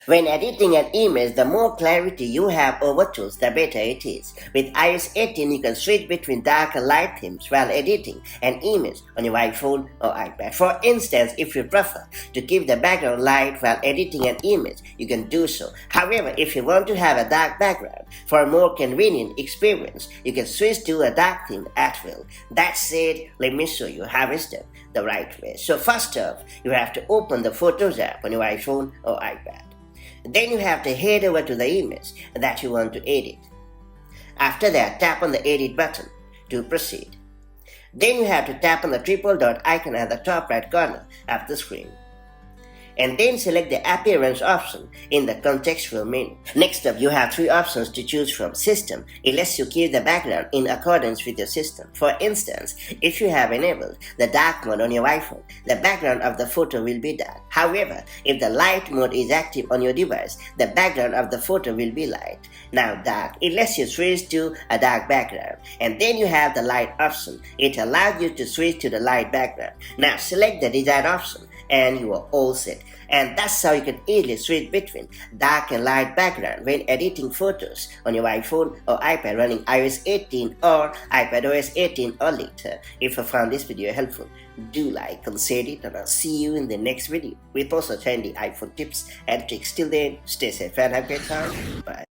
When editing an image, the more clarity you have over tools, the better it is. With iOS 18, you can switch between dark and light themes while editing an image on your iPhone or iPad. For instance, if you prefer to keep the background light while editing an image, you can do so. However, if you want to have a dark background for a more convenient experience, you can switch to a dark theme at will. That said, let me show you how it's done the right way. So first off, you have to open the Photos app on your iPhone or iPad. Then you have to head over to the image that you want to edit. After that, tap on the edit button to proceed. Then you have to tap on the triple dot icon at the top right corner of the screen. And then select the appearance option in the contextual menu. Next up, you have three options to choose from. System, it lets you keep the background in accordance with your system. For instance, if you have enabled the dark mode on your iPhone, the background of the photo will be dark. However, if the light mode is active on your device, the background of the photo will be light. Now dark, it lets you switch to a dark background. And then you have the light option. It allows you to switch to the light background. Now select the desired option and you are all set. And that's how you can easily switch between dark and light background when editing photos on your iPhone or iPad running iOS 18 or iPadOS 18 or later. If you found this video helpful, do like and share it, and I'll see you in the next video with also trendy iPhone tips and tricks. Till then, stay safe and have a great time. Bye.